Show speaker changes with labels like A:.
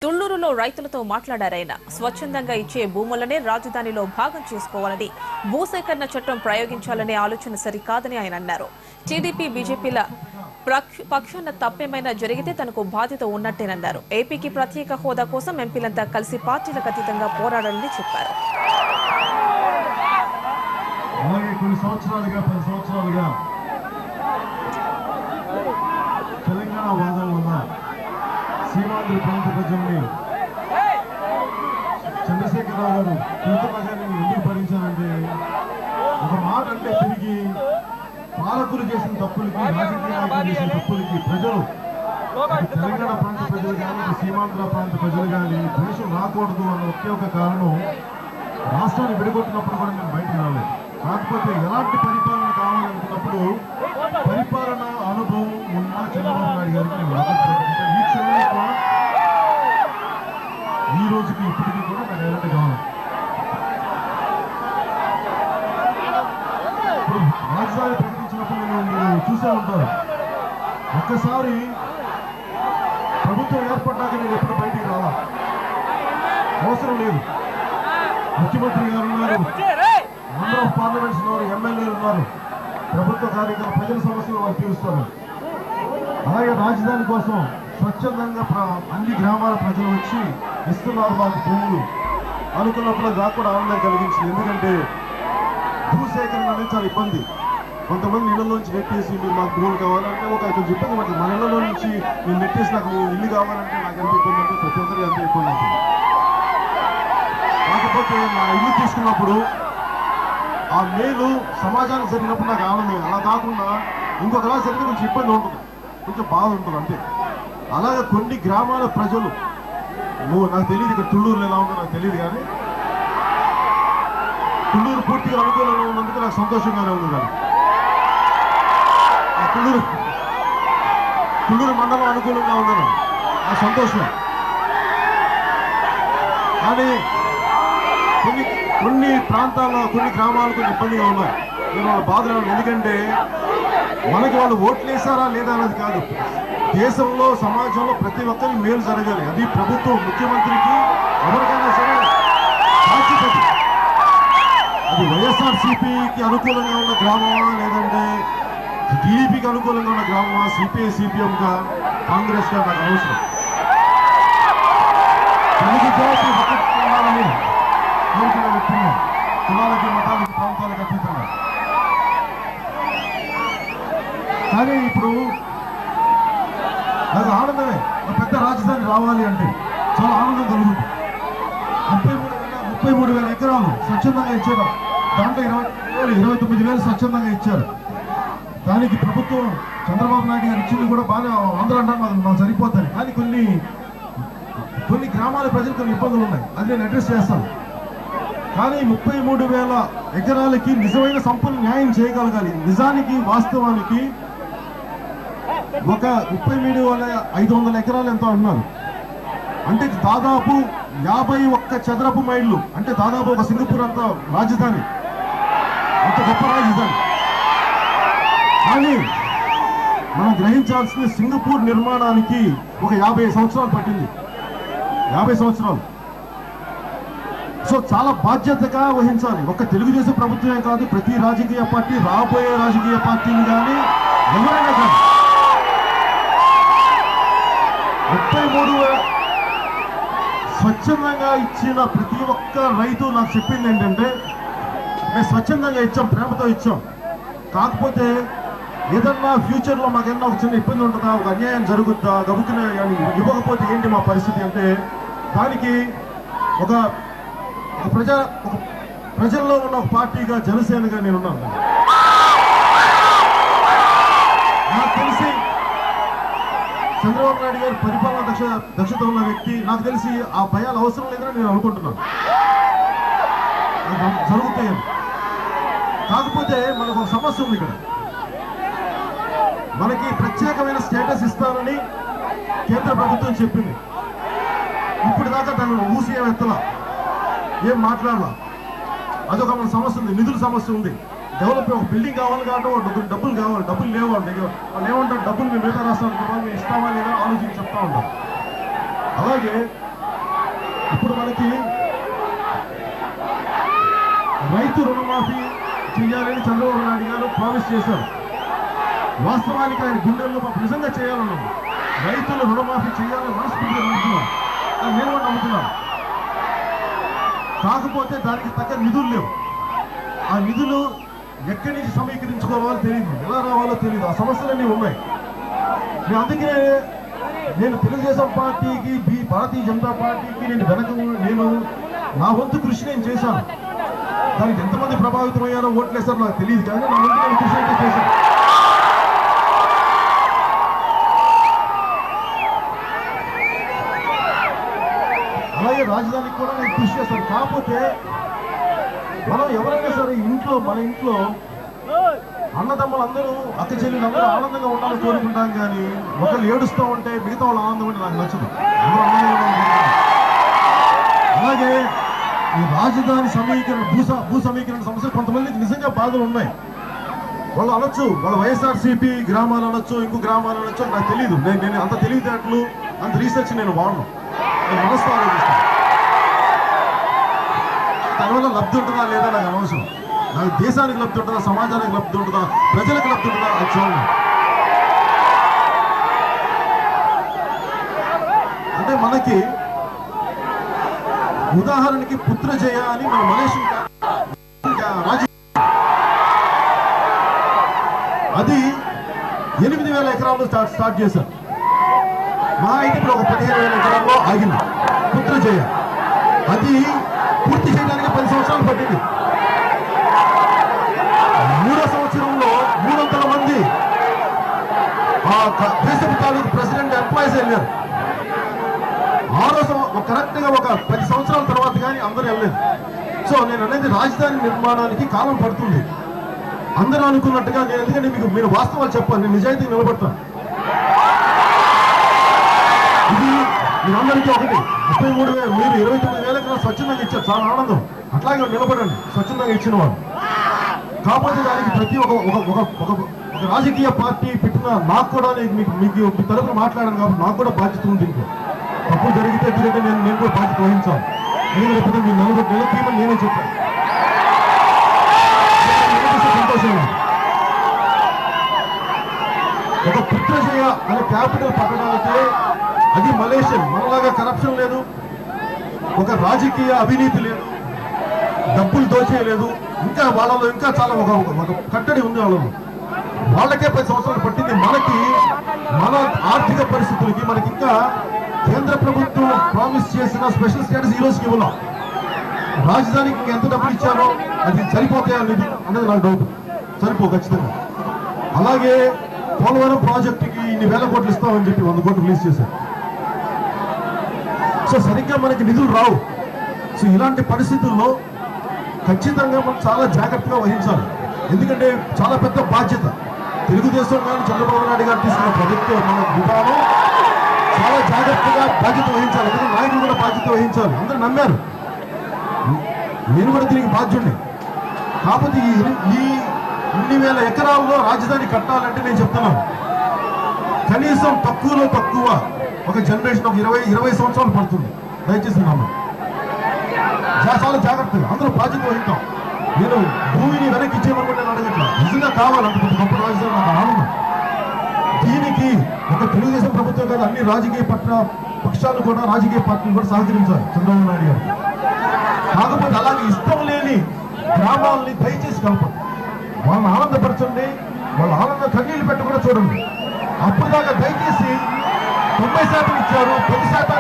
A: తుళ్లూరులో రైతులతో మాట్లాడారాయన. స్వచ్ఛందంగా ఇచ్చే భూములనే రాజధానిలో భాగం చేసుకోవాలని, భూసేకరణ చట్టం ప్రయోగించాలనే ఆలోచన సరికాదని ఆయన అన్నారు. టీడీపీ బీజేపీల పక్షాన తప్పేమైనా జరిగితే తనకు బాధ్యత ఉన్నట్టేనన్నారు. ఏపీకి ప్రత్యేక హోదా కోసం ఎంపీలంతా కలిసి పార్టీలకు అతీతంగా పోరాడాలని చెప్పారు.
B: సీమాంధ్ర ప్రాంత ప్రజల్ని చంద్రశేఖరరావు గారు కృతజ్ఞతని ఎందుకు భరించారంటే, ఒక మాట అంటే తిరిగి పాలకులు చేసిన తప్పులకి, రాజకీయ నాయకులు చేసిన తప్పులకి ప్రజలు, తెలంగాణ ప్రాంత ప్రజలు కానీ, సీమాంధ్ర ప్రాంత ప్రజలు కానీ దేశం రాకూడదు అన్న ఒకే ఒక కారణం, రాష్ట్రాన్ని విడగొట్టినప్పుడు కూడా మేము బయటకు రాలేదు. కాకపోతే ఎలాంటి పరిపాలన కావాలనుకున్నప్పుడు పరిపాలన అనుభవం ఉన్న చంద్రబాబు నాయుడు గారికి మేము ఈ క్షణంలో ఈ రోజుకి ఇప్పటికీ కూడా నాకు ఎలాంటి కావాలి. ఇప్పుడు రాజధాని ప్రకటించినప్పుడు మీరు చూసే ఉంటారు, ఒక్కసారి ప్రభుత్వం ఏర్పడ్డాక నేను ఎప్పుడు బయటికి రాలా, అవసరం లేదు. ముఖ్యమంత్రి గారు ఉన్నారు, మెంబర్ ఆఫ్ పార్లమెంట్స్ ఉన్నారు, ఎమ్మెల్యేలు ఉన్నారు, ప్రభుత్వ కార్యక్రమం ప్రజల సమస్యలు వారు తీరుస్తారు. అలాగే రాజధాని కోసం స్వచ్ఛందంగా అన్ని గ్రామాల ప్రజలు వచ్చి ఇస్తున్నారు మాకు భూములు అనుకున్నప్పుడు నాకు కూడా ఆనందం కలిగించింది. ఎందుకంటే భూసేకరణ అనేది చాలా ఇబ్బంది. కొంతమంది ఇళ్లలోంచి నెట్టేసి మీరు మాకు భూములు కావాలంటే ఒక కొంచెం ఇబ్బంది పడుతుంది. మన ఇళ్లలో నుంచి మీరు నెట్టేసి నాకు ఇల్లు కావాలంటే నాకు ఎంత ఇబ్బంది అంటే ప్రతి ఒక్కరికి ఎంత ఇబ్బంది అవుతుంది. కాకపోతే నా ఇల్లు తీసుకున్నప్పుడు ఆ మేలు సమాజానికి జరిగినప్పుడు నాకు ఆనందం. అలా కాకుండా ఇంకొకలా జరిగితే కొంచెం ఇబ్బంది ఉంటుంది, కొంచెం బాధ ఉంటుంది అంతే. అలాగే కొన్ని గ్రామాల ప్రజలు, నాకు తెలియదు ఇక్కడ తుళ్ళూరులో ఎలా ఉందో నాకు తెలియదు, కానీ తుళ్ళూరు పూర్తిగా అనుకూలంగా ఉన్నందుకు నాకు సంతోషంగానే ఉంది. కానీ తుళ్ళూరు మండలం అనుకూలంగా ఉందని ఆ సంతోషం. కానీ కొన్ని ప్రాంతాల్లో కొన్ని గ్రామాలు కొన్ని ఇబ్బందిగా ఉన్నాయి. నేను వాళ్ళ బాధలు, ఎందుకంటే మనకి వాళ్ళు ఓట్లు వేసారా లేదా అన్నది కాదు, దేశంలో సమాజంలో ప్రతి ఒక్కరికి మేలు జరగాలి. అది ప్రభుత్వం, ముఖ్యమంత్రికి ఎవరికైనా సరే బాధ్యత. అది వైఎస్ఆర్సీపీకి అనుకూలంగా ఉన్న గ్రామమా, లేదంటే టీడీపీకి అనుకూలంగా ఉన్న గ్రామమా, సిపిఐ సిపిఎంగా కాంగ్రెస్గా నాకు అవసరం. కోరికల వ్యక్తులు కులాలకి, మతాలకి, ప్రాంతాలకు అతీతంగా. కానీ ఇప్పుడు నాకు ఆనందమే, ఒక పెద్ద రాజధాని రావాలి అంటే చాలా ఆనందం కలుగుతుంది. 33,000 ఎకరాలు స్వచ్ఛందంగా ఇచ్చారు, దాంట్లో 29,000 స్వచ్ఛందంగా ఇచ్చారు. దానికి ప్రభుత్వం చంద్రబాబు నాయుడు గారు ఇచ్చింది కూడా బాగా, అందరూ అంటారు మాకు సరిపోతుంది. కానీ కొన్ని గ్రామాల ప్రజలు కొన్ని ఇబ్బందులు ఉన్నాయి, అది నేను అడ్రస్ చేస్తాను. కానీ 33,000 ఎకరాలకి నిజమైన సంపూర్ణ న్యాయం చేయగలగాలి. నిజానికి వాస్తవానికి ఒక 33,500 ఎకరాలు ఎంతో అన్నారు, అంటే దాదాపు 51 చదరపు మైళ్ళు, అంటే దాదాపు ఒక సింగపూర్ అంత రాజధాని, అంత గొప్ప రాజధాని. కానీ మనం గ్రహించాల్సింది, సింగపూర్ నిర్మాణానికి ఒక 50 సంవత్సరాలు పట్టింది, 50 సంవత్సరాలు. సో చాలా బాధ్యతగా వహించాలి. ఒక తెలుగుదేశం ప్రభుత్వమే కాదు, ప్రతి రాజకీయ పార్టీ, రాబోయే రాజకీయ పార్టీలు కానీ ఎవరైనా కానీ 33,000 స్వచ్ఛందంగా ఇచ్చిన ప్రతి ఒక్క రైతు నాకు చెప్పింది ఏంటంటే, మేము స్వచ్ఛందంగా ఇచ్చాం, ప్రేమతో ఇచ్చాం. కాకపోతే ఏదన్నా ఫ్యూచర్లో మాకేమన్నా ఒక చిన్న ఇబ్బంది ఉంటుందా, ఒక అన్యాయం జరుగుద్దా, గబుకునే ఇవ్వకపోతే ఏంటి మా పరిస్థితి అంటే, దానికి ఒక ప్రజల్లో ఉన్న ఒక పార్టీగా, జనసేనగా నేనున్నాను. నాకు తెలిసి చంద్రబాబు నాయుడు గారు పరిపాలన దక్షత ఉన్న వ్యక్తి. నాకు తెలిసి ఆ భయాలు అవసరం లేదని నేను అనుకుంటున్నాను, జరుగుతాయని. కాకపోతే మనకు ఒక సమస్య ఉంది ఇక్కడ. మనకి ప్రత్యేకమైన స్టేటస్ ఇస్తానని కేంద్ర ప్రభుత్వం చెప్పింది. ఇప్పుడు దాకా తను ఊసి ఎత్తలా, ఏం మాట్లాడాల. అదొక మన సమస్య ఉంది, నిధుల సమస్య ఉంది. డెవలప్ ఒక బిల్డింగ్ కావాలి కాబట్టి డబ్బులు కావాలి, డబ్బులు లేవు వాళ్ళ దగ్గర. వాళ్ళు ఏమంటారు, డబ్బులు మేము మిగతా రాష్ట్రాలకు ఇస్తామా లేదా ఆలోచించి చెప్తా ఉంటాం. అలాగే ఇప్పుడు మనకి రైతు రుణమాఫీ చేయాలని చంద్రబాబు నాయుడు గారు ప్రామిస్ చేశారు. వాస్తవానికి ఆయన గుండెల్లో మాకు నిజంగా చేయాలన్నాం. రైతులు రుణమాఫీ చేయాలని మనస్ఫూర్తిగా నమ్ముతున్నాం. అది నేను కూడా నమ్ముతున్నాను. కాకపోతే దానికి తగ్గ నిధులు లేవు. ఆ నిధులు ఎక్కడి నుంచి సమీకరించుకోవాలో తెలియదు, ఎలా రావాలో తెలియదు. ఆ సమస్యలన్నీ ఉన్నాయి. అందుకే నేను తెలుగుదేశం పార్టీకి భారతీయ జనతా పార్టీకి నేను నా వంతు కృషి నేను చేశాను. దానికి ఎంతమంది ప్రభావితం అయ్యారో ఓట్లేసారో నాకు తెలియదు, కానీ నా వంతు నేను కృషి అయితే చేశాను. అలాగే రాజధానికి కూడా నేను కృషి చేస్తాను. కాకపోతే మనం ఎవరైనా సరే మన ఇంట్లో అన్నదమ్ములు అందరూ అక్క చెల్లెలు అందరూ ఆనందంగా ఉండాలని కోరుకుంటాం, కానీ ఒకళ్ళు ఏడుస్తూ ఉంటే మిగతా వాళ్ళు ఆనందం ఉంటే నాకు నచ్చదు. అందరూ ఆనందంగా ఉండాలి. అలాగే ఈ రాజధాని సమీకరణ భూ సమీకరణ సమస్యలు కొంతమందికి నిజంగా బాధలు ఉన్నాయి. వాళ్ళు అనొచ్చు, వాళ్ళ వైఎస్ఆర్సీపీ గ్రామాలు అనొచ్చు, ఇంకో గ్రామాలు అనొచ్చు, నాకు తెలియదు. నేను అంత తెలివితేటలు అంత రీసెర్చ్ నేను వాడను. నేను మనసుతో ఆలోచిస్తాను. దానివల్ల లబ్ధి ఉంటుందా లేదా నాకు అనవసరం. నాకు దేశానికి లబ్ధి ఉంటుందా, సమాజానికి లబ్ధి ఉంటుందా, ప్రజలకు లబ్ధి ఉంటుందా, అది చూడండి. అంటే మనకి ఉదాహరణకి పుత్రజయ అని మన మలేషియా అది 8,000 ఎకరాల్లో స్టార్ట్ చేశారు. మా అయితే ఇప్పుడు ఒక 15,000 ఎకరాల్లో ఆగింది పుత్రజయ. అది పూర్తి చేయడానికి 10 సంవత్సరాలు పట్టింది. 3వ సంవత్సరంలో 300 మంది దేశపు తాలూకు ప్రెసిడెంట్ ఎంప్లాయీస్ వెళ్ళారు. 6వ కరెక్ట్ గా ఒక 10 సంవత్సరాల తర్వాత కానీ అందరూ వెళ్ళలేదు. సో నేను అనేది రాజధాని నిర్మాణానికి కాలం పడుతుంది. అందరూ అనుకున్నట్టుగా నేను ఎందుకంటే మీరు వాస్తవాలు చెప్పాలి, నేను నిజాయితీగా నిలబడతాను. ఇది మీరందరికీ ఒకటి 33,000 మీరు 29,000 ఎకరాలు స్వచ్ఛందంగా ఇచ్చారు, చాలా ఆనందం. అట్లాగే నిలబడండి స్వచ్ఛందంగా ఇచ్చిన వాళ్ళు. కాకపోతే దానికి ప్రతి ఒక రాజకీయ పార్టీ పెట్టిన నాకు కూడా మీకు తరఫున మాట్లాడాను కాబట్టి నాకు కూడా బాధ్యత ఉంది. ఇంకో తప్పు జరిగితే తిరిగితే నేను కూడా బాధ్యత వహించాలి. నేను లేకపోతే మీరు నిలబీమని నేనే చెప్పాను. సంతోషంగా ఒక పుత్రజయ అనే క్యాపిటల్ పట్టడానికి అది మలేషియన్, మనలాగా కరప్షన్ లేదు, ఒక రాజకీయ అవినీతి లేదు, డబ్బులు దోచేయలేదు. ఇంకా వాళ్ళలో ఇంకా చాలా ఒక కట్టడి ఉంది వాళ్ళలో. వాళ్ళకే 10 సంవత్సరాలు పట్టింది. మన ఆర్థిక పరిస్థితులకి మనకి ఇంకా కేంద్ర ప్రభుత్వం ప్రామిస్ చేసిన స్పెషల్ స్టేటస్ ఈ రోజుకి ఇవ్వలేం. రాజధానికి ఎంత డబ్బులు ఇచ్చారో అది సరిపోతాయా అనేది నాకు డౌట్. ఖచ్చితంగా. అలాగే పోలవరం ప్రాజెక్టుకి ఇన్ని వేల కోట్లు ఇస్తామని చెప్పి 100 కోట్లు రిలీజ్ చేశారు. సో సరిగ్గా మనకి నిధులు రావు. సో ఇలాంటి పరిస్థితుల్లో ఖచ్చితంగా మనం చాలా జాగ్రత్తగా వహించాలి. ఎందుకంటే చాలా పెద్ద బాధ్యత. తెలుగుదేశం కానీ చంద్రబాబు నాయుడు గారు తీసుకున్న ప్రభుత్వం మన విధానం చాలా జాగ్రత్తగా బాధ్యత వహించాలి. ఎందుకంటే నాయకులు కూడా బాధ్యత వహించాలి. అందరూ నమ్మారు, నేను కూడా దీనికి బాధ్యుడిని. కాకపోతే ఈ 2,000 ఎకరాల్లో రాజధాని కట్టాలంటే నేను చెప్తున్నాను కనీసం తక్కువలో తక్కువ ఒక జనరేషన్ ఒక 20 సంవత్సరాలు పడుతుంది. దయచేసి నమ్మండి. చాలా జాగ్రత్తగా అందరూ బాధ్యత వహిస్తాం. నేను భూమిని వెనక్కి ఇచ్చేయమని నేను అడగట్లా. నిజంగా కావాలి అంత గొప్ప రాజధాని నాకు ఆనందం. దీనికి ఒక తెలుగుదేశం ప్రభుత్వం కాదు, అన్ని రాజకీయ పక్షాలు కూడా రాజకీయ పార్టీలు కూడా సహకరించాలి చంద్రబాబు నాయుడు గారు. కాకపోతే అలాగే ఇష్టం లేని గ్రామాలని దయచేసి కలపండి. వాళ్ళని ఆనందపరచండి, వాళ్ళ ఆనంద కన్నీళ్ళు పెట్టి కూడా చూడండి. అప్పుడు దాకా దయచేసి 90% ఇచ్చారు, 10%